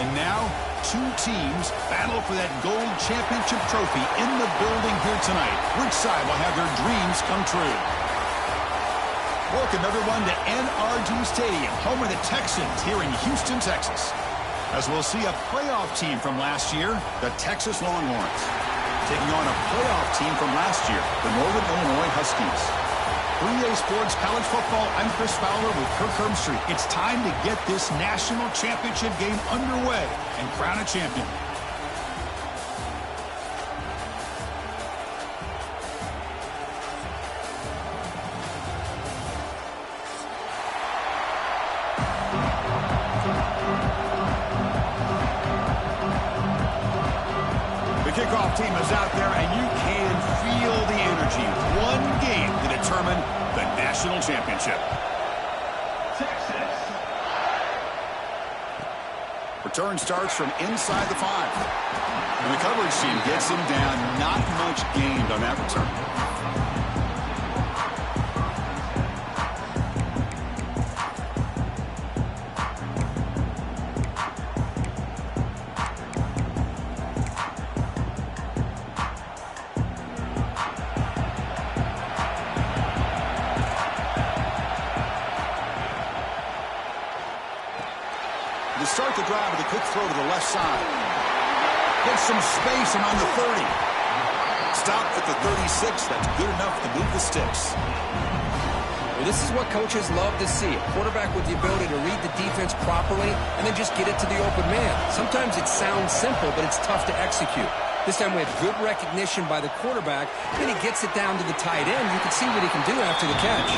And now, two teams battle for that gold championship trophy in the building here tonight. Which side will have their dreams come true? Welcome, everyone, to NRG Stadium, home of the Texans here in Houston, Texas. As we'll see a playoff team from last year, the Texas Longhorns, taking on a playoff team from last year, the Northern Illinois Huskies. 3A Sports College Football, I'm Chris Fowler with Kirk Herbstreit. It's time to get this national championship game underway and crown a champion. Kickoff team is out there, and you can feel the energy. One game to determine the national championship. Texas. Return starts from inside the 5. And the coverage team gets him down. Not much gained on that return. Start the drive with a quick throw to the left side. Gets some space around the 30. Stop at the 36. That's good enough to move the sticks. Well, this is what coaches love to see. A quarterback with the ability to read the defense properly and then just get it to the open man. Sometimes it sounds simple, but it's tough to execute. This time we have good recognition by the quarterback, and he gets it down to the tight end. You can see what he can do after the catch.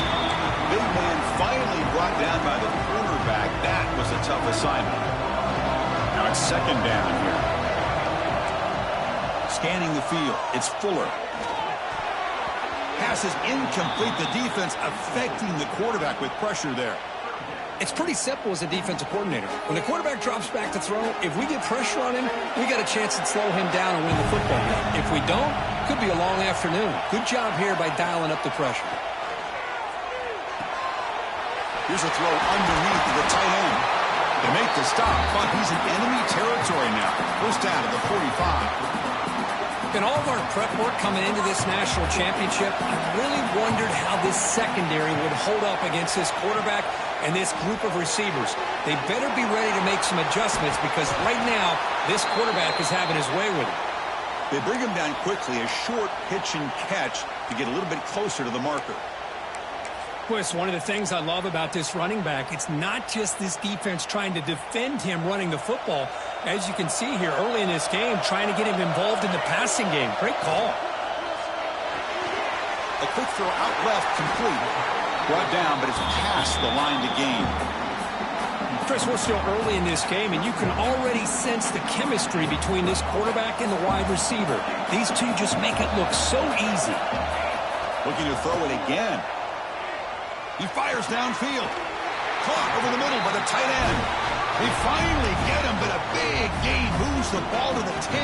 Big man finally brought down by the quarterback. That was a tough assignment. Now it's second down here. Scanning the field. It's Fuller. Pass is incomplete. The defense affecting the quarterback with pressure there. It's pretty simple as a defensive coordinator. When the quarterback drops back to throw, if we get pressure on him, we got a chance to slow him down and win the football game. If we don't, could be a long afternoon. Good job here by dialing up the pressure. Here's a throw underneath to the tight end. They make the stop, but he's in enemy territory now. First down to the 45. In all of our prep work coming into this national championship, I really wondered how this secondary would hold up against this quarterback and this group of receivers. They better be ready to make some adjustments because right now, this quarterback is having his way with it. They bring him down quickly, a short pitch and catch to get a little bit closer to the marker. Well, it's one of the things I love about this running back. It's not just this defense trying to defend him running the football. As you can see here early in this game, trying to get him involved in the passing game. Great call. A quick throw out left, complete. Brought down, but it's past the line to gain. Chris, we're still early in this game, and you can already sense the chemistry between this quarterback and the wide receiver. These two just make it look so easy. Looking to throw it again. He fires downfield. Caught over the middle by the tight end. They finally get him, but a big gain moves the ball to the 10.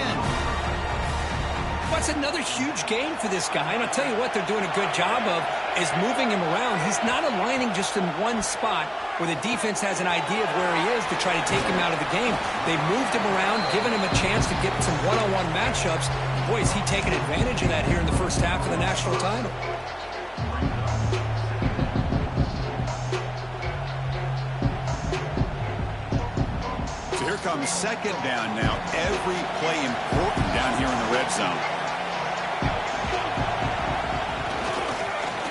What's another huge game for this guy? And I'll tell you what they're doing a good job of is moving him around. He's not aligning just in one spot where the defense has an idea of where he is to try to take him out of the game. They've moved him around, given him a chance to get some one-on-one matchups. Boy, is he taking advantage of that here in the first half of the national title. Here comes second down now. Every play important down here in the red zone.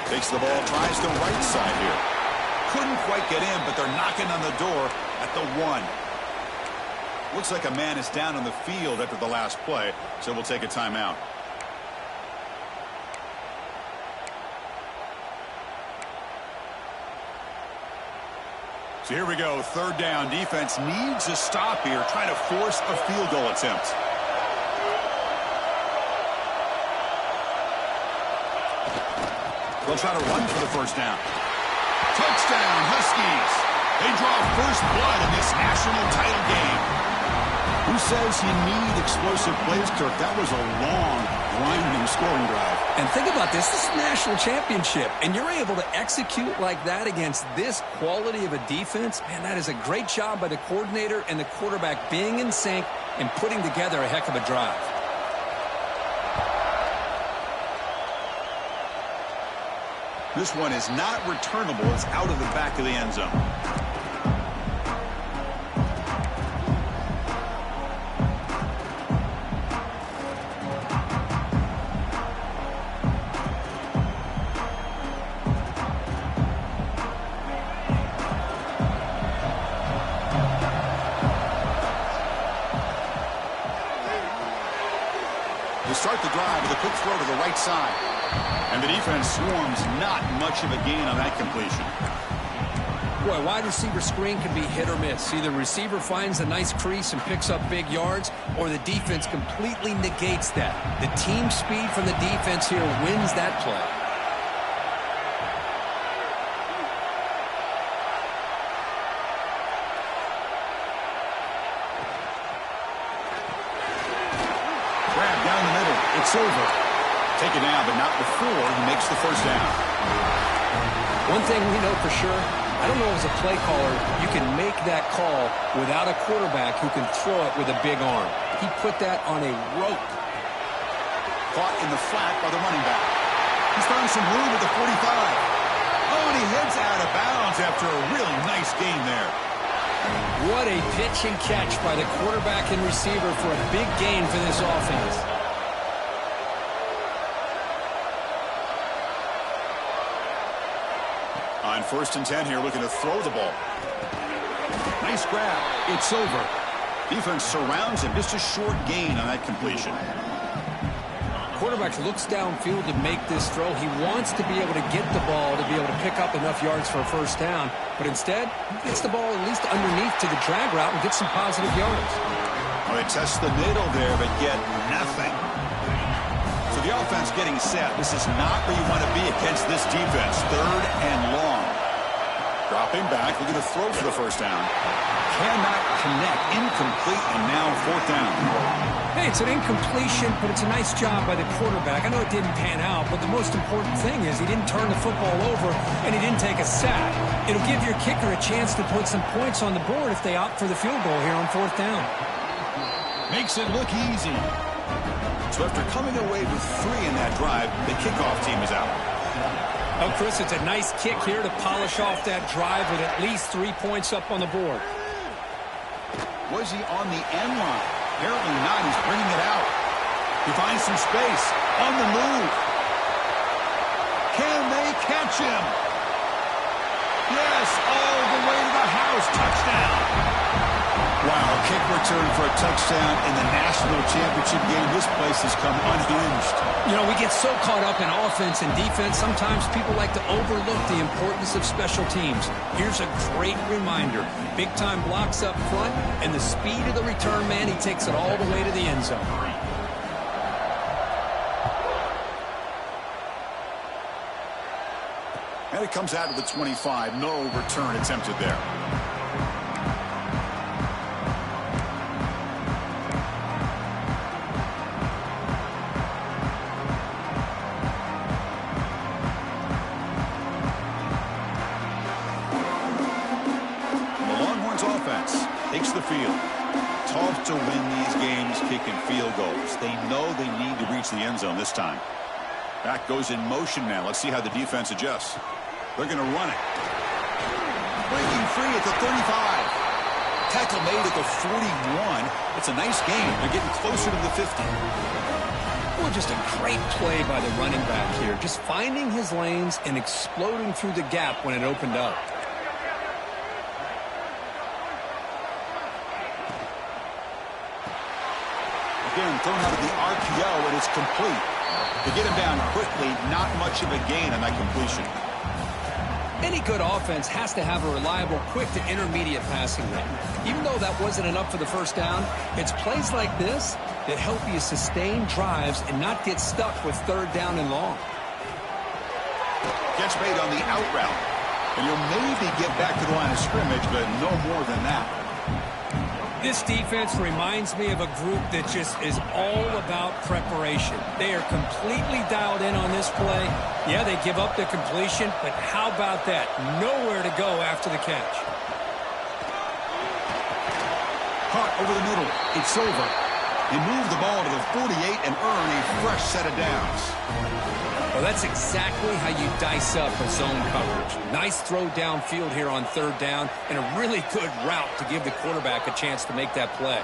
Takes the ball, tries the right side here. Couldn't quite get in, but they're knocking on the door at the 1. Looks like a man is down on the field after the last play, so we'll take a timeout. So here we go, third down. Defense needs a stop here, trying to force a field goal attempt. They'll try to run for the first down. Touchdown, Huskies. They draw first blood in this national title game. Who says you need explosive plays, Kirk. That was a long, grinding scoring drive. And think about this. This is a national championship, and you're able to execute like that against this quality of a defense. Man, that is a great job by the coordinator and the quarterback being in sync and putting together a heck of a drive. This one is not returnable. It's out of the back of the end zone. They start the drive with a quick throw to the right side. And the defense swarms, not much of a gain on that completion. Boy, wide receiver screen can be hit or miss. Either receiver finds a nice crease and picks up big yards, or the defense completely negates that. The team speed from the defense here wins that play. Grab down the middle. It's over. Take it down, but not before he makes the first down. One thing we know for sure, I don't know as a play caller, you can make that call without a quarterback who can throw it with a big arm. He put that on a rope. Caught in the flat by the running back. He's found some room at the 45. Oh, and he heads out of bounds after a really nice gain there. What a pitch and catch by the quarterback and receiver for a big gain for this offense. On 1st and 10 here, looking to throw the ball. Nice grab. It's over. Defense surrounds him. Just a short gain on that completion. Quarterback looks downfield to make this throw. He wants to be able to get the ball to be able to pick up enough yards for a first down. But instead, he gets the ball at least underneath to the drag route and gets some positive yards. Well, they test the middle there, but get nothing. So the offense getting set. This is not where you want to be against this defense. 3rd and long. Dropping back, looking to throw for the first down. Cannot connect. Incomplete, and now 4th down. Hey, it's an incompletion, but it's a nice job by the quarterback. I know it didn't pan out, but the most important thing is he didn't turn the football over and he didn't take a sack. It'll give your kicker a chance to put some points on the board if they opt for the field goal here on 4th down. Makes it look easy. So after coming away with 3 in that drive, the kickoff team is out. Oh, Chris, it's a nice kick here to polish off that drive with at least 3 points up on the board. Was he on the end line? Apparently not. He's bringing it out. He finds some space. On the move. Can they catch him? Yes, all the way to the house. Touchdown. Wow, kick return for a touchdown in the national championship game. This place has come unhinged. You know, we get so caught up in offense and defense, sometimes people like to overlook the importance of special teams. Here's a great reminder. Big-time blocks up front, and the speed of the return man, he takes it all the way to the end zone. And it comes out of the 25. No return attempted there. Takes the field. Tough to win these games kicking field goals. They know they need to reach the end zone this time. Back goes in motion now. Let's see how the defense adjusts. They're going to run it. Breaking free at the 35. Tackle made at the 41. It's a nice gain. They're getting closer to the 50. Well, just a great play by the running back here. Just finding his lanes and exploding through the gap when it opened up. Again, thrown out of the RPO, and it's complete. To get him down quickly, not much of a gain on that completion. Any good offense has to have a reliable, quick to intermediate passing game. Even though that wasn't enough for the first down, it's plays like this that help you sustain drives and not get stuck with 3rd down and long. Gets made on the out route. And you'll maybe get back to the line of scrimmage, but no more than that. This defense reminds me of a group that just is all about preparation. They are completely dialed in on this play. Yeah, they give up the completion, but how about that? Nowhere to go after the catch. Caught over the middle. It's over. They move the ball to the 48 and earn a fresh set of downs. Well, that's exactly how you dice up a zone coverage. Nice throw downfield here on third down, and a really good route to give the quarterback a chance to make that play.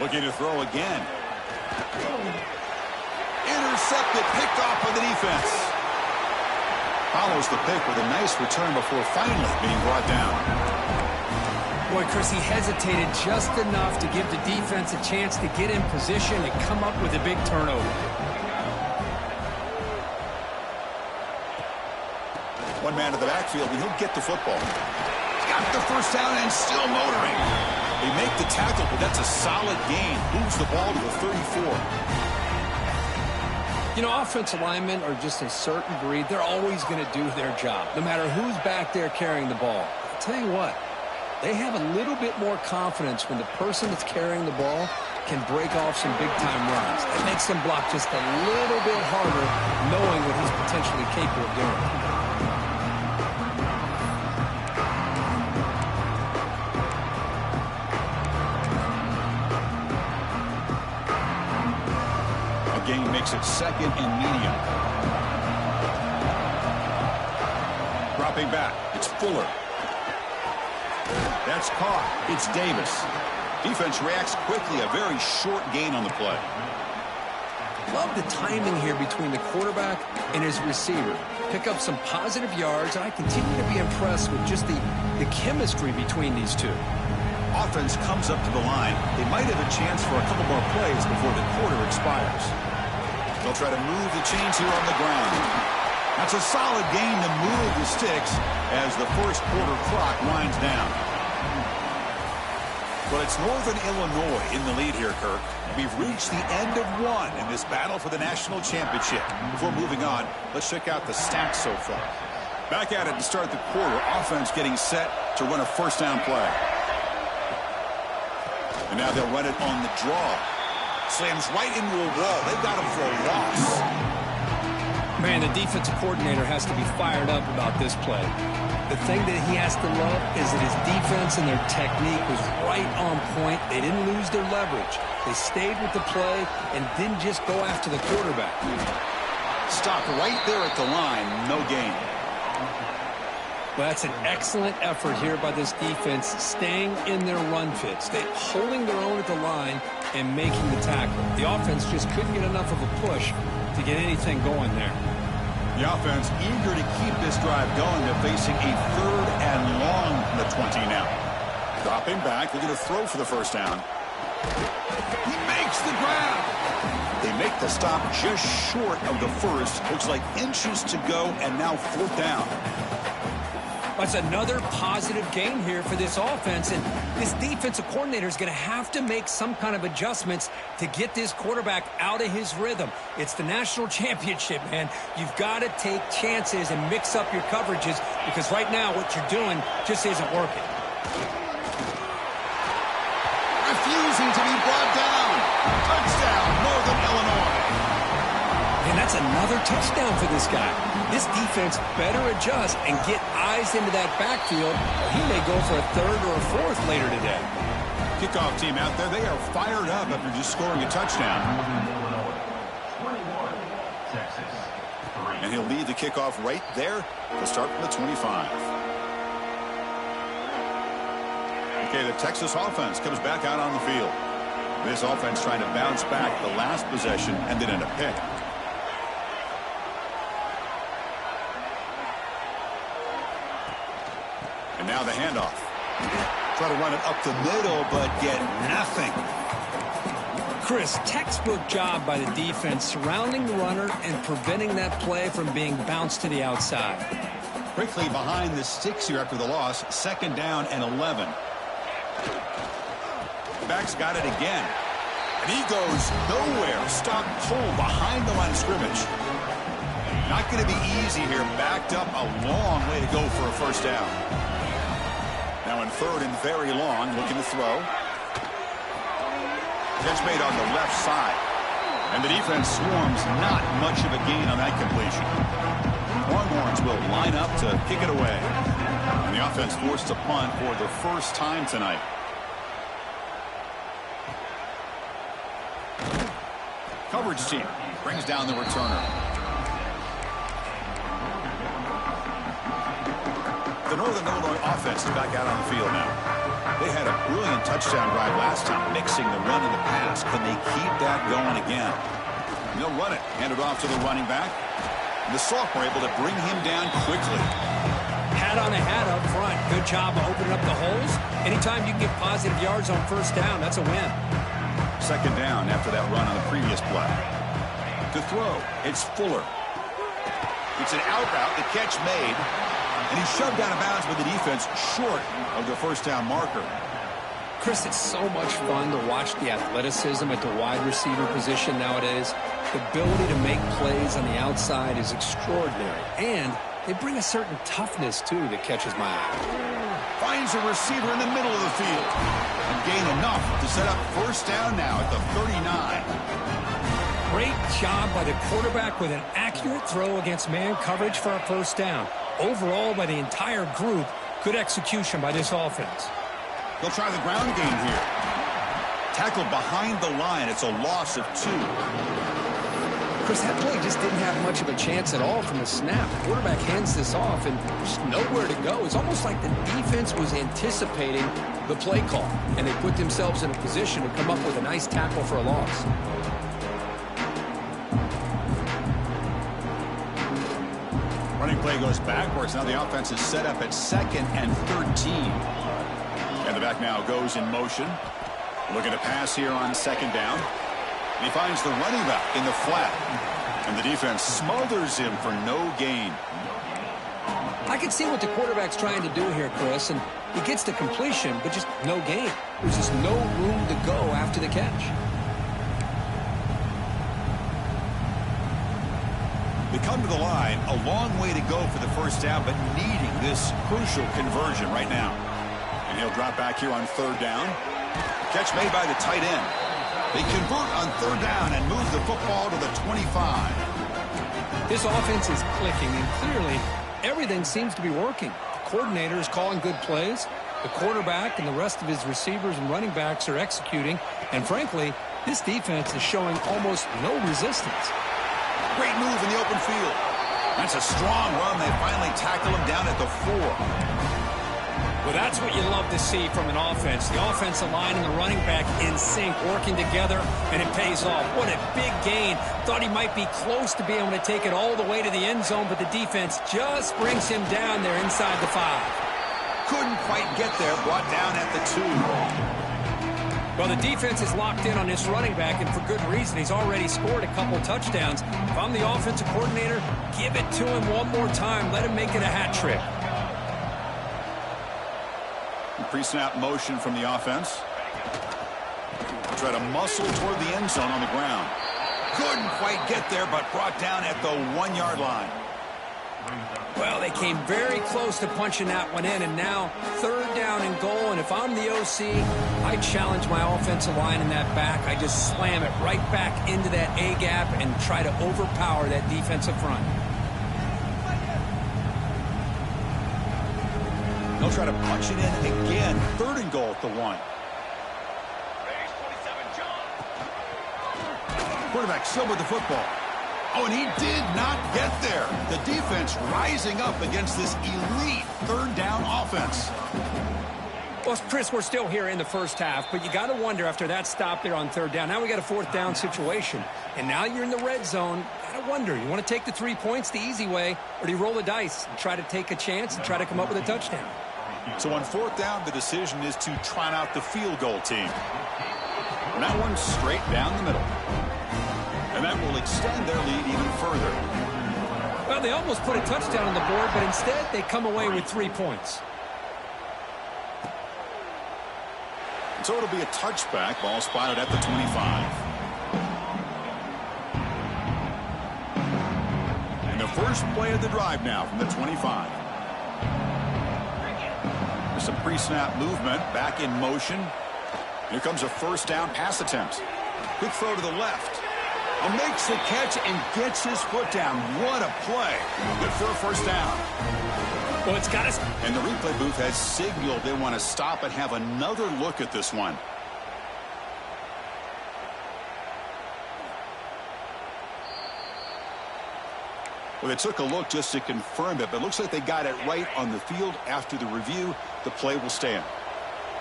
Looking to throw again. Intercepted, picked off by the defense. Follows the pick with a nice return before finally being brought down. Boy, Chris, he hesitated just enough to give the defense a chance to get in position and come up with a big turnover. One man to the backfield, and he'll get the football. Got the first down and still motoring. They make the tackle, but that's a solid gain. Moves the ball to the 34. You know, offensive linemen are just a certain breed. They're always going to do their job, no matter who's back there carrying the ball. I'll tell you what. They have a little bit more confidence when the person that's carrying the ball can break off some big-time runs. It makes them block just a little bit harder, knowing what he's potentially capable of doing. A gain makes it second and medium. Dropping back, it's Fuller. That's caught. It's Davis. Defense reacts quickly. A very short gain on the play. Love the timing here between the quarterback and his receiver. Pick up some positive yards. I continue to be impressed with just the chemistry between these two. Offense comes up to the line. They might have a chance for a couple more plays before the quarter expires. They'll try to move the chains here on the ground. That's a solid gain to move the sticks as the first quarter clock winds down. But it's Northern Illinois in the lead here, Kirk. We've reached the end of one in this battle for the national championship. Before moving on, let's check out the stats so far. Back at it to start the quarter. Offense getting set to run a first down play. And now they'll run it on the draw. Slams right into a wall. They've got him for a loss. Man, the defensive coordinator has to be fired up about this play. The thing that he has to love is that his defense and their technique was right on point. They didn't lose their leverage. They stayed with the play and didn't just go after the quarterback. Stop right there at the line. No gain. Well, that's an excellent effort here by this defense, staying in their run fits. They're holding their own at the line and making the tackle. The offense just couldn't get enough of a push to get anything going there. The offense eager to keep this drive going. They're facing a third and long from the 20 now. Dropping back. They're going to throw for the first down. He makes the grab. They make the stop just short of the first. Looks like inches to go, and now fourth down. That's another positive gain here for this offense, and this defensive coordinator is going to have to make some kind of adjustments to get this quarterback out of his rhythm. It's the national championship, man. You've got to take chances and mix up your coverages because right now what you're doing just isn't working. Refusing to be brought down. Touchdown, Northern Illinois. And that's another touchdown for this guy. This defense better adjust and get eyes into that backfield, or he may go for a third or a fourth later today. Kickoff team out there, they are fired up after just scoring a touchdown. And he'll lead the kickoff right there to start from the 25. Okay, the Texas offense comes back out on the field. This offense trying to bounce back the last possession and then in a pick. And now the handoff. Try to run it up the middle, but get nothing. Chris, textbook job by the defense surrounding the runner and preventing that play from being bounced to the outside. Quickly behind the sticks here after the loss. Second down and 11. Back's got it again. And he goes nowhere. Stop pull behind the line of scrimmage. Not going to be easy here. Backed up a long way to go for a first down. Now in on third and very long, looking to throw. Catch made on the left side. And the defense swarms, not much of a gain on that completion. Longhorns will line up to kick it away. And the offense forced to punt for the first time tonight. Coverage team brings down the returner. The Northern Illinois offense is back out on the field now. They had a brilliant touchdown drive last time, mixing the run and the pass. Can they keep that going again? And they'll run it. Hand it off to the running back. And the sophomore able to bring him down quickly. Hat on a hat up front. Good job of opening up the holes. Anytime you can get positive yards on first down, that's a win. Second down after that run on the previous play. To throw, it's Fuller. It's an out route, the catch made. And he's shoved out of bounds with the defense short of the first down marker. Chris, it's so much fun to watch the athleticism at the wide receiver position nowadays. The ability to make plays on the outside is extraordinary. And they bring a certain toughness, too, that catches my eye. Finds a receiver in the middle of the field. And gain enough to set up first down now at the 39. Great job by the quarterback with an accurate throw against man coverage for a first down. Overall, by the entire group, good execution by this offense. They'll try the ground game here. Tackled behind the line. It's a loss of 2. Chris, that play just didn't have much of a chance at all from the snap. The quarterback hands this off, and there's nowhere to go. It's almost like the defense was anticipating the play call, and they put themselves in a position to come up with a nice tackle for a loss. Running play goes backwards. Now the offense is set up at 2nd and 13. And the back now goes in motion. Looking to pass here on 2nd down. And he finds the running back in the flat. And the defense smothers him for no gain. I can see what the quarterback's trying to do here, Chris, and he gets the completion, but just no gain. There's just no room to go after the catch. They come to the line, a long way to go for the first down, but needing this crucial conversion right now. And he'll drop back here on 3rd down. Catch made by the tight end. They convert on 3rd down and move the football to the 25. This offense is clicking, and clearly everything seems to be working. The coordinator is calling good plays. The quarterback and the rest of his receivers and running backs are executing. And frankly, this defense is showing almost no resistance. Great move in the open field. That's a strong run. They finally tackle him down at the 4. Well, that's what you love to see from an offense. The offensive line and the running back in sync, working together, and it pays off. What a big gain. Thought he might be close to being able to take it all the way to the end zone, but the defense just brings him down there inside the 5. Couldn't quite get there. Brought down at the 2. Well, the defense is locked in on this running back, and for good reason. He's already scored a couple touchdowns. If I'm the offensive coordinator, give it to him one more time. Let him make it a hat trick. Pre-snap motion from the offense. Try to muscle toward the end zone on the ground. Couldn't quite get there, but brought down at the 1-yard line. Well, they came very close to punching that one in, and now 3rd down and goal. And if I'm the OC, I challenge my offensive line in that back. I just slam it right back into that A-gap and try to overpower that defensive front. They'll try to punch it in again. 3rd and goal at the 1. Quarterback still with the football. Oh, and he did not get there. The defense rising up against this elite 3rd down offense. Well, Chris, we're still here in the first half, but you got to wonder after that stop there on 3rd down. Now we got a 4th down situation, and now you're in the red zone. Got to wonder, you want to take the 3 points the easy way, or do you roll the dice and try to take a chance and try to come up with a touchdown? So on 4th down, the decision is to trot out the field goal team. And that one straight down the middle. And that will extend their lead even further. Well, they almost put a touchdown on the board, but instead they come away with 3 points. And so it'll be a touchback. Ball spotted at the 25. And the first play of the drive now from the 25. some pre-snap movement. Back in motion. Here comes a first down pass attempt. Quick throw to the left. Makes the catch and gets his foot down. What a play. Good for a first down. Well, it's got us. And the replay booth has signaled they want to stop and have another look at this one. Well, they took a look just to confirm it, but it looks like they got it right on the field. After the review, the play will stand.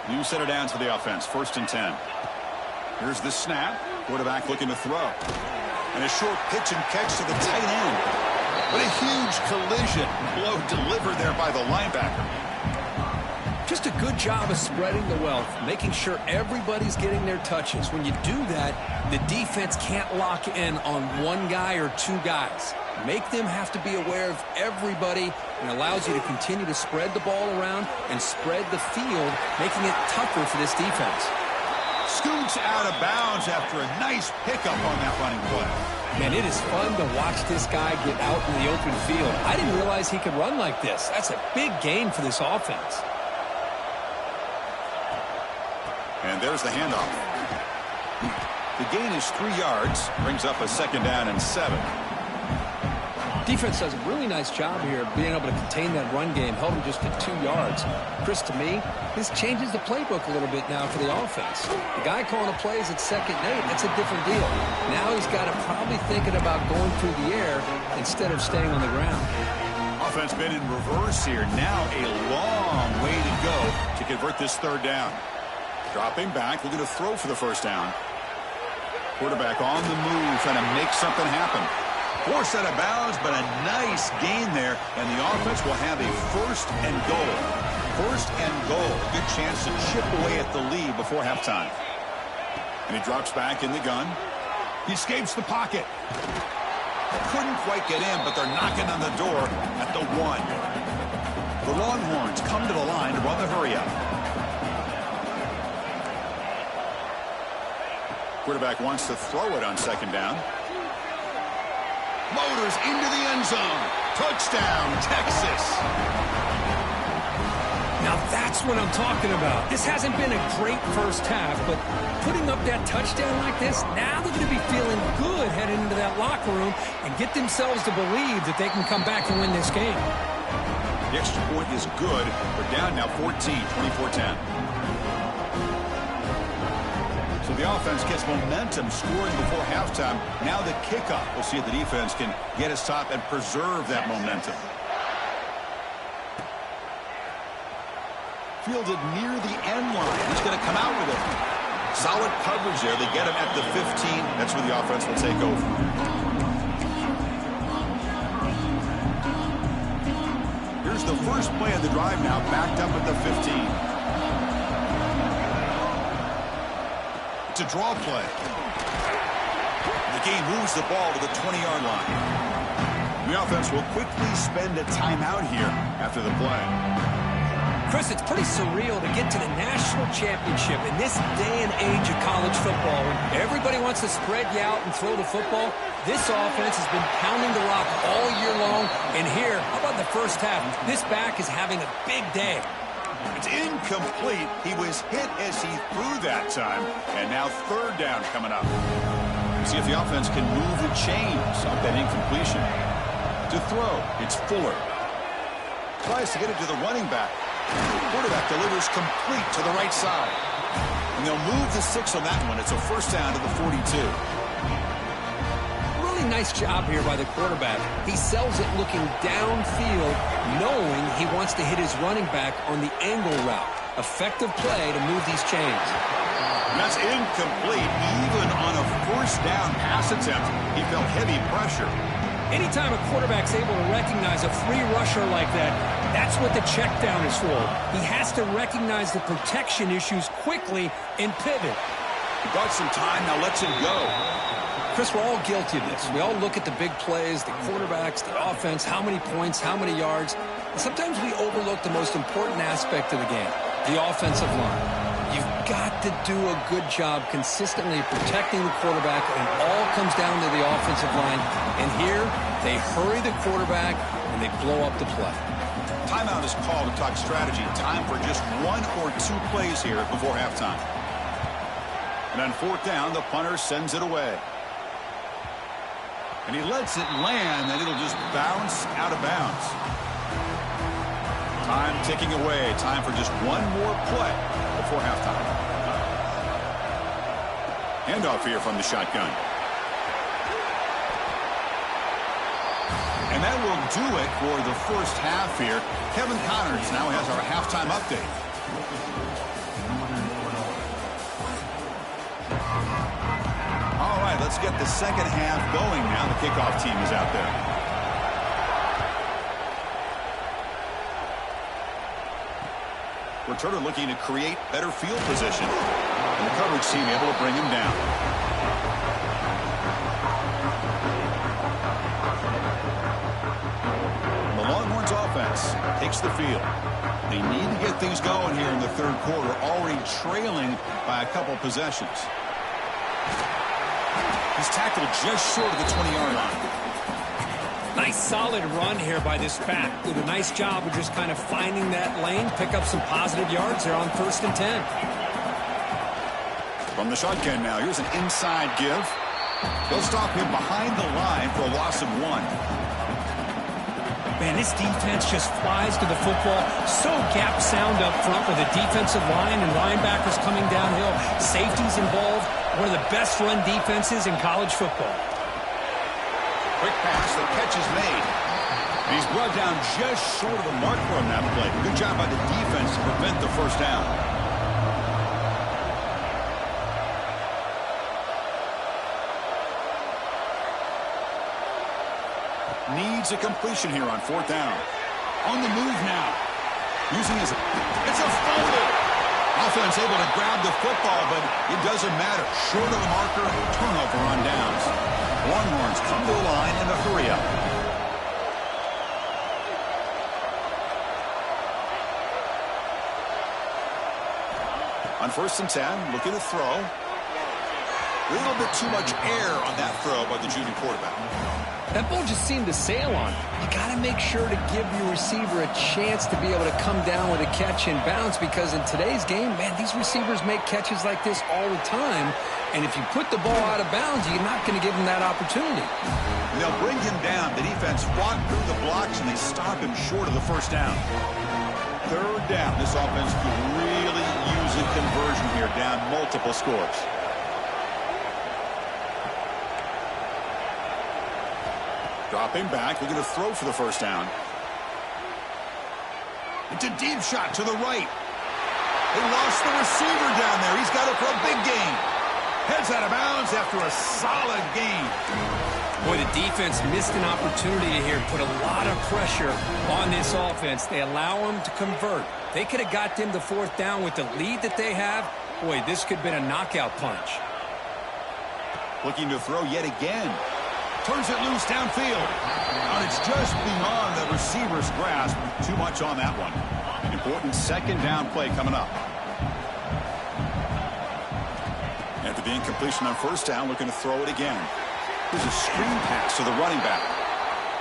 New set of downs for the offense. 1st and 10. Here's the snap. Quarterback looking to throw. And a short pitch and catch to the tight end. But a huge collision blow delivered there by the linebacker. Just a good job of spreading the wealth, making sure everybody's getting their touches. When you do that, the defense can't lock in on one guy or two guys. Make them have to be aware of everybody, and allows you to continue to spread the ball around and spread the field, making it tougher for this defense. Scoots out of bounds after a nice pickup on that running play. Man, it is fun to watch this guy get out in the open field. I didn't realize he could run like this. That's a big gain for this offense. And there's the handoff. The gain is 3 yards, brings up a 2nd down and 7. Defense does a really nice job here of being able to contain that run game, held him just at 2 yards. Chris, to me, this changes the playbook a little bit now for the offense. The guy calling the plays at 2nd and 8, that's a different deal. Now he's got to probably thinking about going through the air instead of staying on the ground. Offense been in reverse here. Now a long way to go to convert this 3rd down. Dropping back, looking to throw for the first down. Quarterback on the move, trying to make something happen. Forced out of bounds, but a nice gain there, and the offense will have a 1st and goal. 1st and goal. Good chance to chip away at the lead before halftime. And he drops back in the gun. He escapes the pocket. Couldn't quite get in, but they're knocking on the door at the 1. The Longhorns come to the line to run the hurry-up. Quarterback wants to throw it on 2nd down. Motors into the end zone. Touchdown, Texas. Now that's what I'm talking about. This hasn't been a great first half, but putting up that touchdown like this, now they're going to be feeling good heading into that locker room and get themselves to believe that they can come back and win this game. The extra point is good. We're down now 14, 24-10. So the offense gets momentum scoring before halftime. Now the kickoff. We'll see if the defense can get his top and preserve that momentum. Fielded near the end line. He's going to come out with it. Solid coverage there. They get him at the 15. That's where the offense will take over. Here's the first play of the drive now, backed up at the 15. It's a draw play. The game moves the ball to the 20-yard line. The offense will quickly spend a timeout here after the play. Chris, it's pretty surreal to get to the national championship in this day and age of college football. When everybody wants to spread you out and throw the football, this offense has been pounding the rock all year long. And here, how about the first half? This back is having a big day. It's incomplete. He was hit as he threw that time. And now 3rd down coming up. See if the offense can move the chains off that incompletion. To throw, it's Fuller. Tries to get it to the running back. The quarterback delivers complete to the right side. And they'll move the 6 on that one. It's a first down to the 42. Really nice job here by the quarterback. He sells it looking downfield, knowing he wants to hit his running back on the angle route. Effective play to move these chains. And that's incomplete. Even on a first down pass attempt, he felt heavy pressure. Anytime a quarterback's able to recognize a free rusher like that, that's what the check down is for. He has to recognize the protection issues quickly and pivot. He bought some time, now lets him go. Chris, we're all guilty of this. We all look at the big plays, the quarterbacks, the offense, how many points, how many yards. And sometimes we overlook the most important aspect of the game, the offensive line. You've got to do a good job consistently protecting the quarterback, and it all comes down to the offensive line. And here, they hurry the quarterback, and they blow up the play. Timeout is called to talk strategy. Time for just 1 or 2 plays here before halftime. And on 4th down, the punter sends it away. And he lets it land, and it'll just bounce out of bounds. Time ticking away. Time for just 1 more play before halftime. Handoff here from the shotgun. And that will do it for the first half here. Kevin Connors now has our halftime update. All right, let's get the second half going now. The kickoff team is out there. Returner looking to create better field position. And the coverage team able to bring him down. The Longhorns offense takes the field. They need to get things going here in the 3rd quarter, already trailing by a couple possessions. He's tackled just short of the 20-yard line. Nice solid run here by this back. Did a nice job of just kind of finding that lane, pick up some positive yards there on 1st and 10. From the shotgun now, here's an inside give. They'll stop him behind the line for a loss of 1. Man, this defense just flies to the football. So gap sound up front with a defensive line and linebackers coming downhill. Safeties involved. One of the best run defenses in college football. Quick pass, the catch is made. And he's brought down just short of the marker on that play. Good job by the defense to prevent the first down. Needs a completion here on 4th down. On the move now. Using his... It's a fumble! Offense able to grab the football, but it doesn't matter. Short of the marker, turnover on downs. Longhorns come to the line in a hurry-up. On 1st and 10, looking to throw. A little bit too much air on that throw by the junior quarterback. That ball just seemed to sail on. You got to make sure to give your receiver a chance to be able to come down with a catch and bounce, because in today's game, man, these receivers make catches like this all the time. And if you put the ball out of bounds, you're not going to give them that opportunity. They'll bring him down. The defense fought through the blocks, and they stop him short of the first down. 3rd down. This offense could really use a conversion here, down multiple scores. Dropping back, looking to throw for the first down. It's a deep shot to the right. They lost the receiver down there. He's got it for a big gain. Heads out of bounds after a solid gain. Boy, the defense missed an opportunity here, put a lot of pressure on this offense. They allow them to convert. They could have got them to 4th down with the lead that they have. Boy, this could have been a knockout punch. Looking to throw yet again. Turns it loose downfield. And it's just beyond the receiver's grasp. Too much on that one. An important 2nd down play coming up. After the incompletion on 1st down, looking to throw it again. Here's a screen pass to the running back.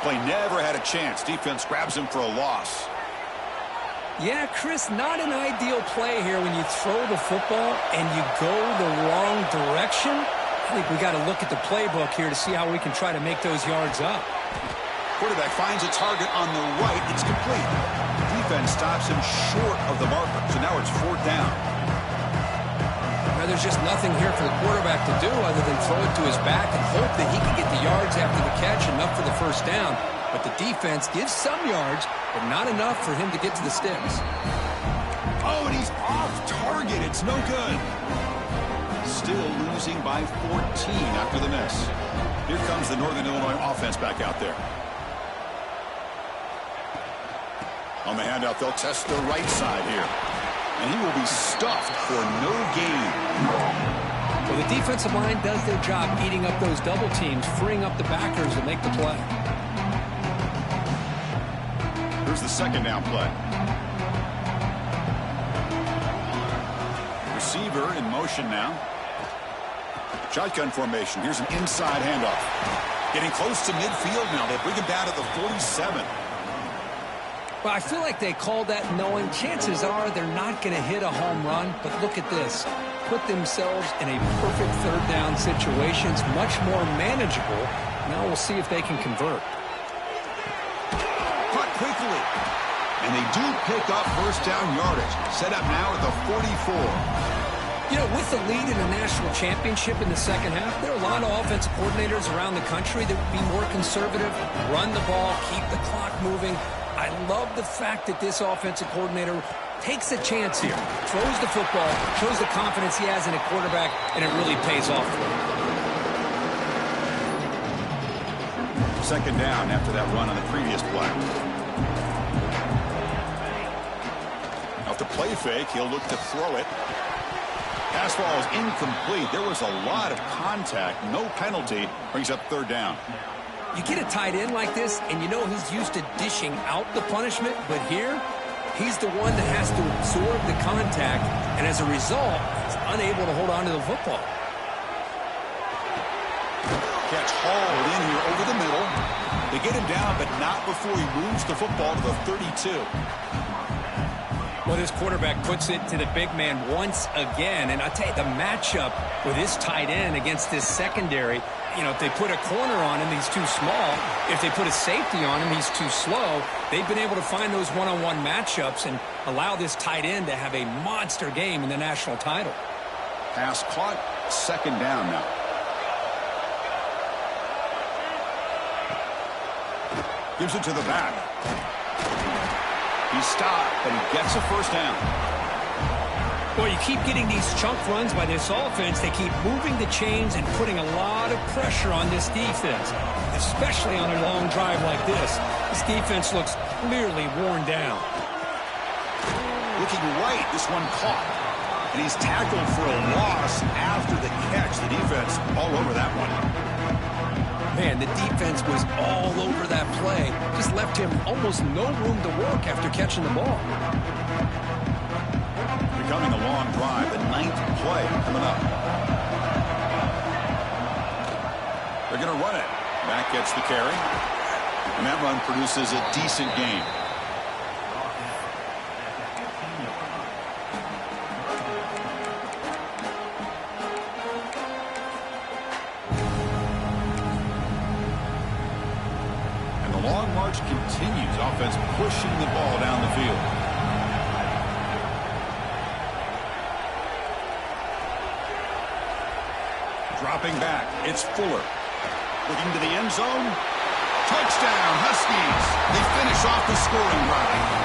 Play never had a chance. Defense grabs him for a loss. Yeah, Chris, not an ideal play here when you throw the football and you go the wrong direction. I think we got to look at the playbook here to see how we can try to make those yards up. Quarterback finds a target on the right. It's complete. Defense stops him short of the marker. So now it's 4th down. Now, there's just nothing here for the quarterback to do other than throw it to his back and hope that he can get the yards after the catch, enough for the first down. But the defense gives some yards, but not enough for him to get to the sticks. Oh, and he's off target. It's no good. Still losing by 14 after the miss. Here comes the Northern Illinois offense back out there. On the handout, they'll test the right side here. And he will be stuffed for no gain. Well, the defensive line does their job eating up those double teams, freeing up the backers to make the play. Here's the 2nd down play. Receiver in motion now. Shotgun formation. Here's an inside handoff. Getting close to midfield now. They bring him down to the 47. Well, I feel like they called that knowing chances are they're not going to hit a home run. But look at this. Put themselves in a perfect third down situation. It's much more manageable. Now we'll see if they can convert. Caught quickly. And they do pick up first down yardage. Set up now at the 44. You know, with the lead in the national championship in the second half, there are a lot of offensive coordinators around the country that would be more conservative, run the ball, keep the clock moving. I love the fact that this offensive coordinator takes a chance here, throws the football, shows the confidence he has in a quarterback, and it really pays off for him. Second down after that run on the previous play. Off the play fake, he'll look to throw it. Pass ball is incomplete. There was a lot of contact. No penalty. Brings up third down. You get a tight end like this, and you know he's used to dishing out the punishment, but here, he's the one that has to absorb the contact, and as a result, he's unable to hold on to the football. Catch hauled in here over the middle. They get him down, but not before he moves the football to the 32. Well, this quarterback puts it to the big man once again. And I'll tell you, the matchup with this tight end against this secondary, you know, if they put a corner on him, he's too small. If they put a safety on him, he's too slow. They've been able to find those one-on-one matchups and allow this tight end to have a monster game in the national title. Pass caught. Second down now. Gives it to the back. He stopped, but he gets a first down. Well, you keep getting these chunk runs by this offense. They keep moving the chains and putting a lot of pressure on this defense, especially on a long drive like this. This defense looks clearly worn down. Looking right, this one caught. And he's tackled for a loss after the catch. The defense all over that one. Man, the defense was all over that play. Just left him almost no room to work after catching the ball. Becoming a long drive, the 9th play coming up. They're going to run it. Back gets the carry. And that run produces a decent gain. Long march continues. Offense pushing the ball down the field. Dropping back. It's Fuller. Looking to the end zone. Touchdown, Huskies. They finish off the scoring drive.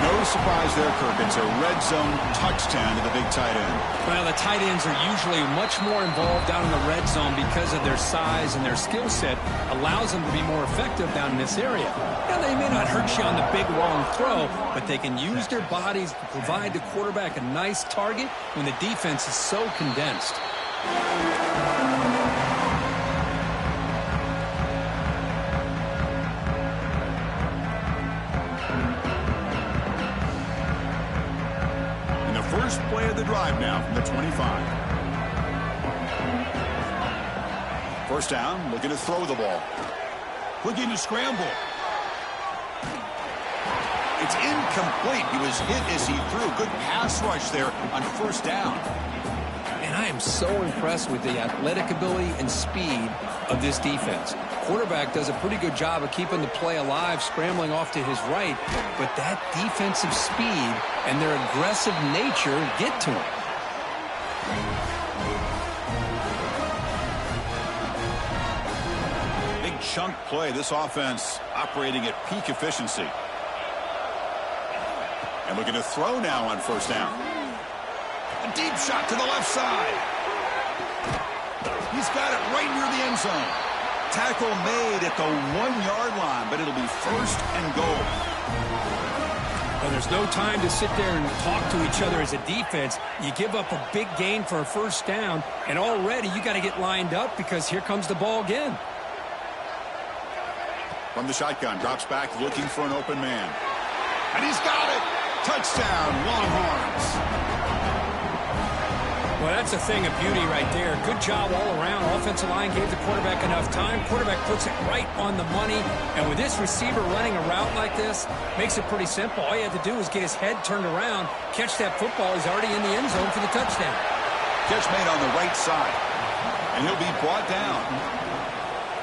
No surprise there, Kirk. It's a red zone touchdown to the big tight end. Well, the tight ends are usually much more involved down in the red zone because of their size, and their skill set allows them to be more effective down in this area. Now, they may not hurt you on the big, long throw, but they can use their bodies to provide the quarterback a nice target when the defense is so condensed. First play of the drive now from the 25. First down, looking to throw the ball. Looking to scramble. It's incomplete. He was hit as he threw. Good pass rush there on first down. And I am so impressed with the athletic ability and speed of this defense. Quarterback does a pretty good job of keeping the play alive, scrambling off to his right, but that defensive speed and their aggressive nature get to him. Big chunk play. This offense operating at peak efficiency. And looking to throw now on first down. A deep shot to the left side. He's got it right near the end zone. Tackle made at the 1-yard line, but it'll be first and goal. Well, there's no time to sit there and talk to each other as a defense. You give up a big gain for a first down, and already you got to get lined up because here comes the ball again. From the shotgun, drops back looking for an open man. And he's got it! Touchdown, Longhorns. Well, Well, that's a thing of beauty right there. Good job all around. Offensive line gave the quarterback enough time. Quarterback puts it right on the money. And with this receiver running a route like this, makes it pretty simple. All you had to do was get his head turned around, catch that football. He's already in the end zone for the touchdown. Catch made on the right side. And he'll be brought down.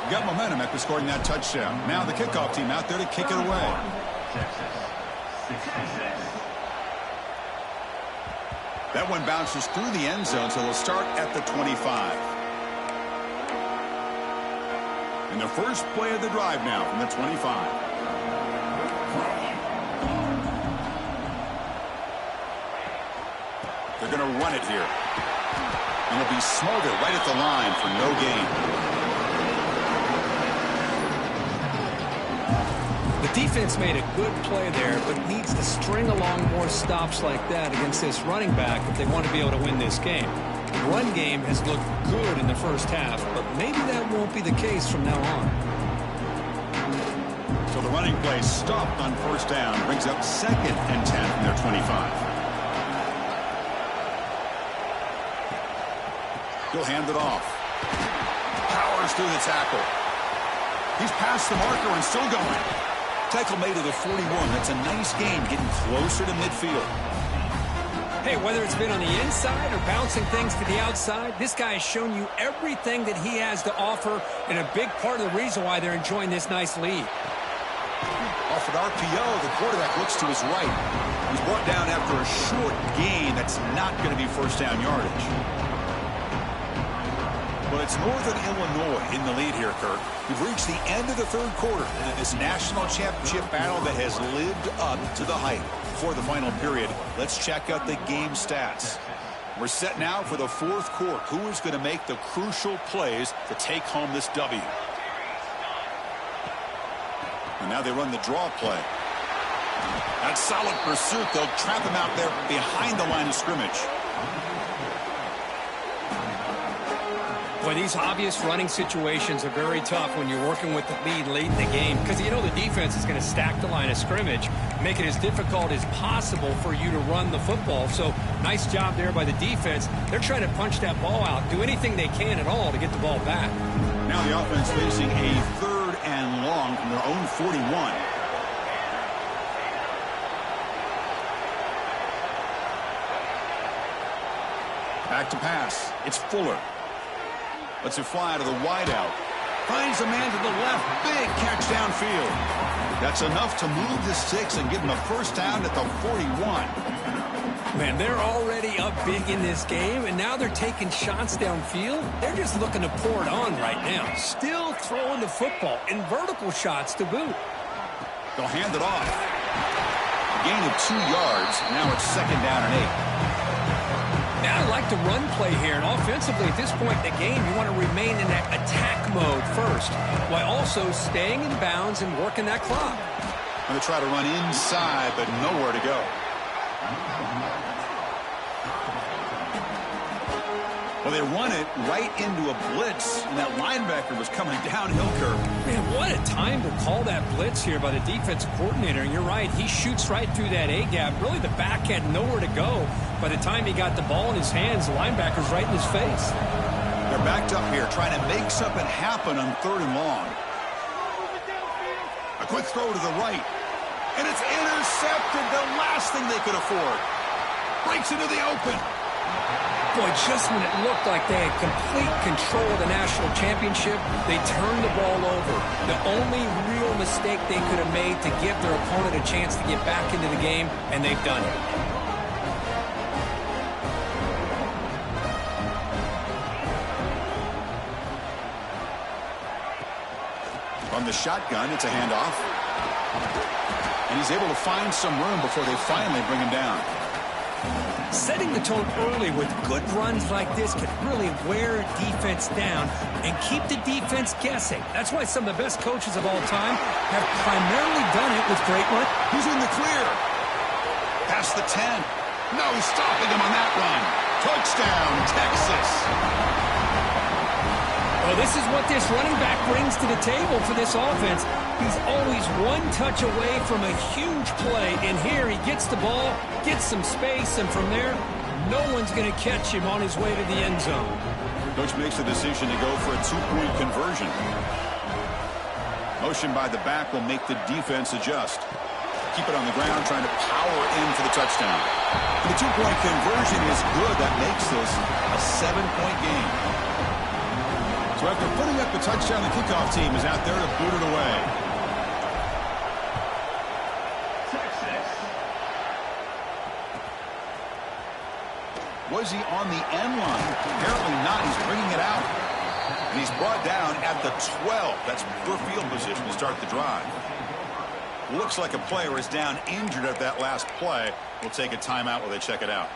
Got momentum after scoring that touchdown. Now the kickoff team out there to kick it away. That one bounces through the end zone, so they'll start at the 25. And the first play of the drive now from the 25. They're going to run it here. And it'll be smothered right at the line for no gain. The defense made a good play there, but needs to string along more stops like that against this running back if they want to be able to win this game. The run game has looked good in the first half, but maybe that won't be the case from now on. So the running play stopped on first down, brings up 2nd and 10 from their 25. He'll hand it off. Powers through the tackle. He's past the marker and still going. Tackle made to the 41. That's a nice game getting closer to midfield. Hey, whether it's been on the inside or bouncing things to the outside, this guy has shown you everything that he has to offer, and a big part of the reason why they're enjoying this nice lead. Off an RPO, the quarterback looks to his right. He's brought down after a short gain that's not going to be first down yardage. Well, it's Northern Illinois in the lead here, Kirk. We've reached the end of the third quarter in this national championship battle that has lived up to the hype. Before the final period, let's check out the game stats. We're set now for the fourth quarter. Who is going to make the crucial plays to take home this W? And now they run the draw play. That's solid pursuit. They'll trap him out there behind the line of scrimmage. Boy, these obvious running situations are very tough when you're working with the lead late in the game, because you know the defense is going to stack the line of scrimmage, make it as difficult as possible for you to run the football. So nice job there by the defense. They're trying to punch that ball out, do anything they can at all to get the ball back. Now the offense facing a 3rd and long from their own 41. Back to pass. It's Fuller. Lets it fly to the wideout. Finds a man to the left. Big catch downfield. That's enough to move the sticks and give him a first down at the 41. Man, they're already up big in this game, and now they're taking shots downfield. They're just looking to pour it on right now. Still throwing the football, and vertical shots to boot. They'll hand it off. A gain of 2 yards. Now it's 2nd down and 8. Now I like the run play here, and offensively at this point in the game, you want to remain in that attack mode first, while also staying in bounds and working that clock. I'm going to try to run inside, but nowhere to go. Well, they run it right into a blitz, and that linebacker was coming downhill curve. Man, what a time to call that blitz here by the defensive coordinator. And you're right, he shoots right through that A-gap. Really, the back had nowhere to go. By the time he got the ball in his hands, the linebacker's right in his face. They're backed up here, trying to make something happen on 3rd and long. A quick throw to the right. And it's intercepted, the last thing they could afford. Breaks into the open. Boy, just when it looked like they had complete control of the national championship, they turned the ball over. The only real mistake they could have made to give their opponent a chance to get back into the game, and they've done it. On the shotgun, it's a handoff. And he's able to find some room before they finally bring him down. Setting the tone early with good runs like this can really wear defense down and keep the defense guessing. That's why some of the best coaches of all time have primarily done it with great run. He's in the clear. Past the 10. No stopping him on that run. Touchdown, Texas. Well, this is what this running back brings to the table for this offense. He's always one touch away from a huge play, and here he gets the ball, gets some space, and from there, No one's going to catch him on his way to the end zone. Coach makes the decision to go for a two-point conversion. Motion by the back will make the defense adjust. Keep it on the ground, trying to power in for the touchdown. And the two-point conversion is good. That makes this a 7-point game. So after putting up the touchdown, the kickoff team is out there to boot it away. Was he on the end line? Apparently not. He's bringing it out. And he's brought down at the 12. That's poor field position to start the drive. Looks like a player is down injured at that last play. We'll take a timeout while they check it out.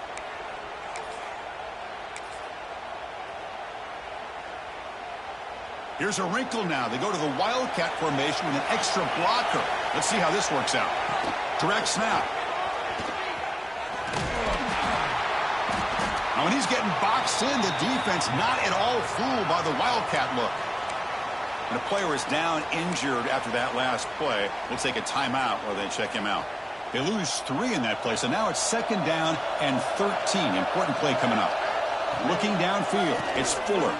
Here's a wrinkle now. They go to the Wildcat formation with an extra blocker. Let's see how this works out. Direct snap. Now, when he's getting boxed in, the defense not at all fooled by the Wildcat look. And a player is down injured after that last play. We'll take a timeout while they check him out. They lose 3 in that play, so now it's 2nd down and 13. Important play coming up. Looking downfield, it's Fuller.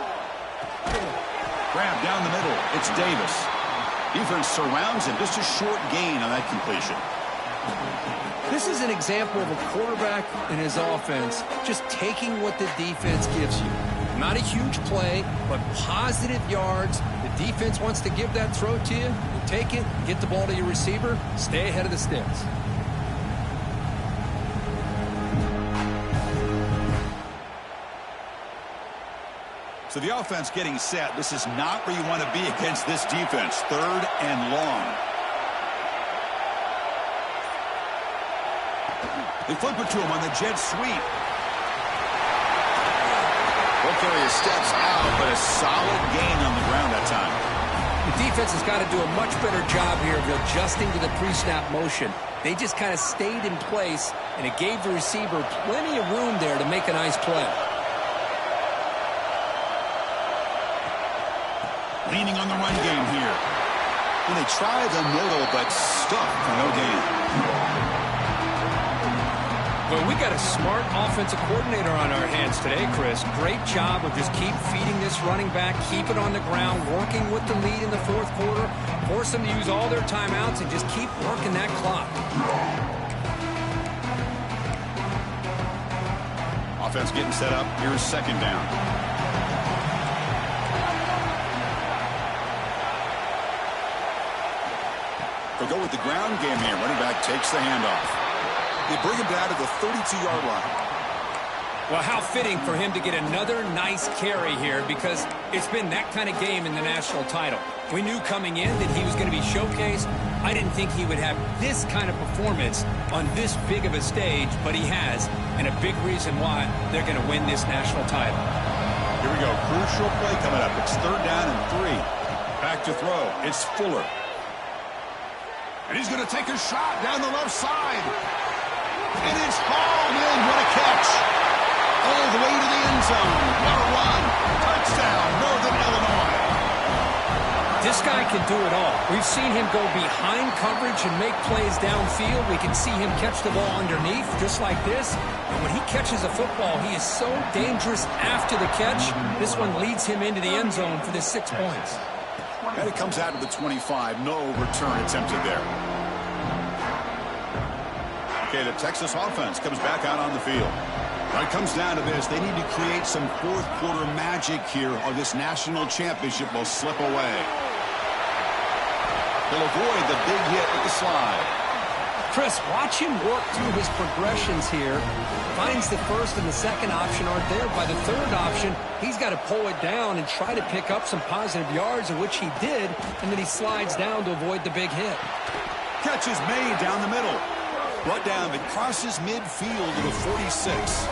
Grab down the middle, it's Davis. Defense surrounds him, just a short gain on that completion. This is an example of a quarterback and his offense just taking what the defense gives you. Not a huge play, but positive yards. The defense wants to give that throw to you. You take it, get the ball to your receiver, stay ahead of the sticks. So the offense getting set. This is not where you want to be against this defense. 3rd and long. They flip it to him on the jet sweep. Carrier steps out, but a solid gain on the ground that time. The defense has got to do a much better job here of adjusting to the pre-snap motion. They just kind of stayed in place, and it gave the receiver plenty of room there to make a nice play. Leaning on the run game here. And they try the middle, but stuck for no gain. Well, we got a smart offensive coordinator on our hands today, Chris. Great job of just keep feeding this running back, keep it on the ground, working with the lead in the 4th quarter, force them to use all their timeouts, and just keep working that clock. Offense getting set up. Here's 2nd down. They'll go with the ground game here. Running back takes the handoff. They bring him down to the 32-yard line. Well, how fitting for him to get another nice carry here, because it's been that kind of game in the national title. We knew coming in that he was going to be showcased. I didn't think he would have this kind of performance on this big of a stage, but he has, and a big reason why they're going to win this national title. Here we go. Crucial play coming up. It's 3rd down and 3. Back to throw. It's Fuller. And he's going to take a shot down the left side. And it's hauled in. What a catch. All the way to the end zone. What a run. Touchdown, Northern Illinois. This guy can do it all. We've seen him go behind coverage and make plays downfield. We can see him catch the ball underneath, just like this. And when he catches a football, he is so dangerous after the catch. This one leads him into the end zone for the 6 points. And it comes out of the 25. No return attempted there. Okay, the Texas offense comes back out on the field. When it comes down to this, they need to create some 4th quarter magic here, or this national championship will slip away. They'll avoid the big hit with the slide. Chris, watch him work through his progressions here. Finds the 1st and the 2nd option aren't there. By the 3rd option, he's got to pull it down and try to pick up some positive yards, of which he did, and then he slides down to avoid the big hit. Catch is made down the middle. Brought down, but crosses midfield to the 46.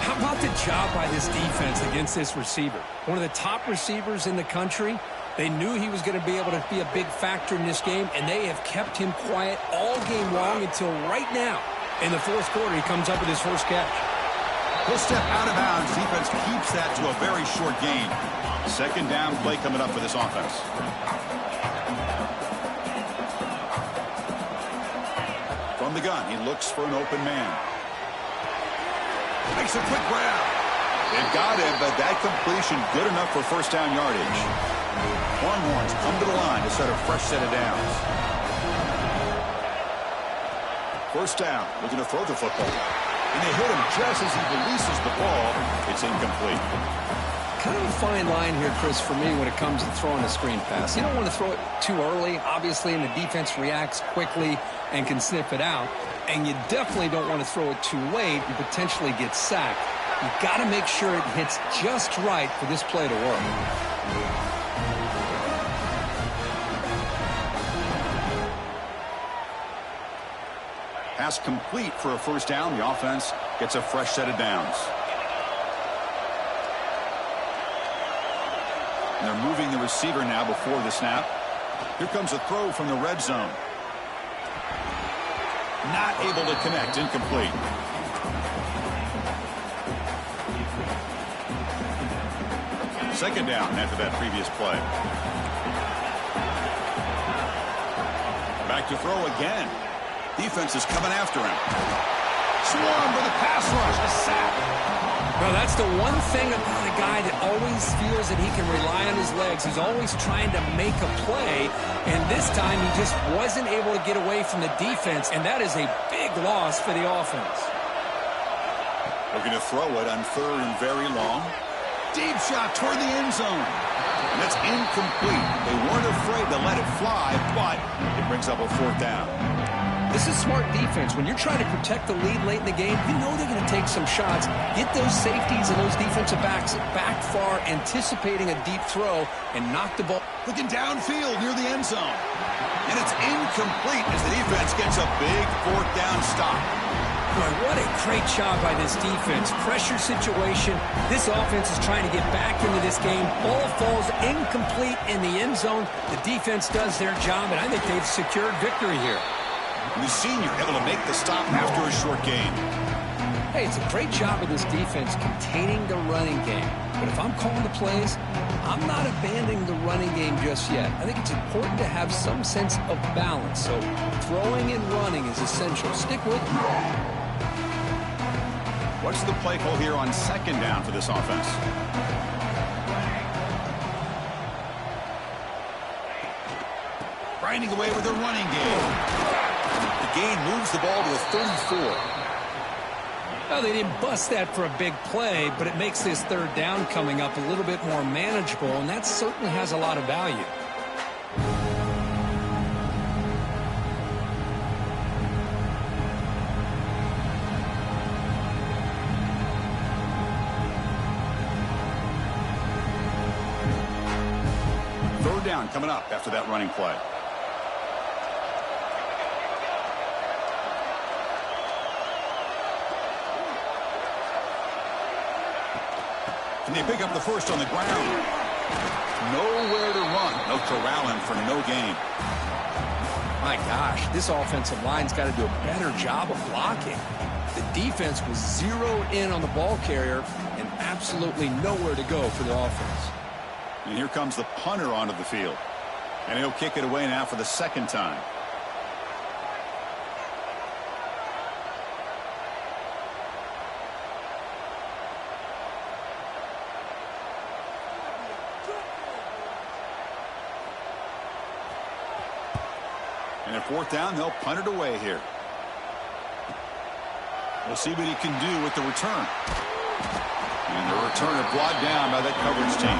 How about the job by this defense against this receiver? One of the top receivers in the country. They knew he was going to be able to be a big factor in this game, and they have kept him quiet all game long until right now. In the 4th quarter, he comes up with his first catch. He'll step out of bounds. Defense keeps that to a very short gain. 2nd down play coming up for this offense. From the gun, he looks for an open man. Makes a quick grab. They've got him, but that completion good enough for first down yardage. Longhorns come to the line to set a fresh set of downs. First down, looking to throw the football. And they hit him just as he releases the ball. It's incomplete. Kind of a fine line here, Chris, for me when it comes to throwing a screen pass. You don't want to throw it too early, obviously, and the defense reacts quickly and can sniff it out. And you definitely don't want to throw it too late and potentially get sacked. You've got to make sure it hits just right for this play to work. Pass complete for a first down. The offense gets a fresh set of downs. And they're moving the receiver now before the snap. Here comes a throw from the red zone. Not able to connect. Incomplete. Second down after that previous play. Back to throw again. Defense is coming after him. Swarm with a pass rush. A sack. Well, that's the one thing about a guy that always feels that he can rely on his legs. He's always trying to make a play, and this time he just wasn't able to get away from the defense, and that is a big loss for the offense. Looking to throw it on third and very long. Deep shot toward the end zone. And that's incomplete. They weren't afraid to let it fly, but it brings up a fourth down. This is smart defense. When you're trying to protect the lead late in the game, you know they're going to take some shots. Get those safeties and those defensive backs back far, anticipating a deep throw, and knock the ball. Looking downfield near the end zone. And it's incomplete as the defense gets a big fourth down stop. Boy, what a great job by this defense. Pressure situation. This offense is trying to get back into this game. Ball falls incomplete in the end zone. The defense does their job, and I think they've secured victory here. The senior able to make the stop after a short gain. Hey, it's a great job of this defense containing the running game. But if I'm calling the plays, I'm not abandoning the running game just yet. I think it's important to have some sense of balance. So throwing and running is essential. Stick with it. What's the play call here on second down for this offense? Grinding away with the running game. The gain moves the ball to a 34. Well, they didn't bust that for a big play, but it makes this third down coming up a little bit more manageable, and that certainly has a lot of value. Third down coming up after that running play. And they pick up the first on the ground. Nowhere to run. No corralling for no gain. My gosh, this offensive line's got to do a better job of blocking. The defense was zeroed in on the ball carrier and absolutely nowhere to go for the offense. And here comes the punter onto the field. And he'll kick it away now for the second time. And at fourth down, they'll punt it away here. We'll see what he can do with the return. And the returner brought down by that coverage team.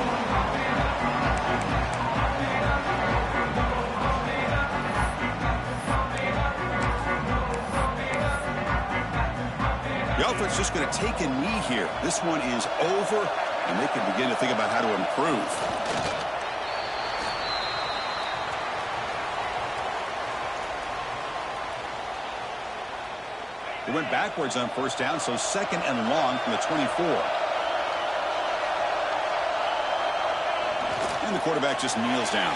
The offense just going to take a knee here. This one is over, and they can begin to think about how to improve. They went backwards on first down, so second and long from the 24. And the quarterback just kneels down.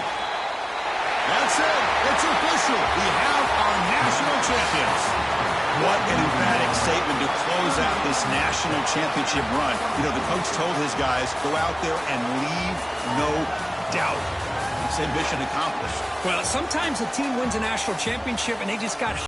That's it. It's official. We have our national champions. What an emphatic statement to close out this national championship run. You know, the coach told his guys, go out there and leave no doubt. He said mission accomplished. Well, sometimes a team wins a national championship and they just got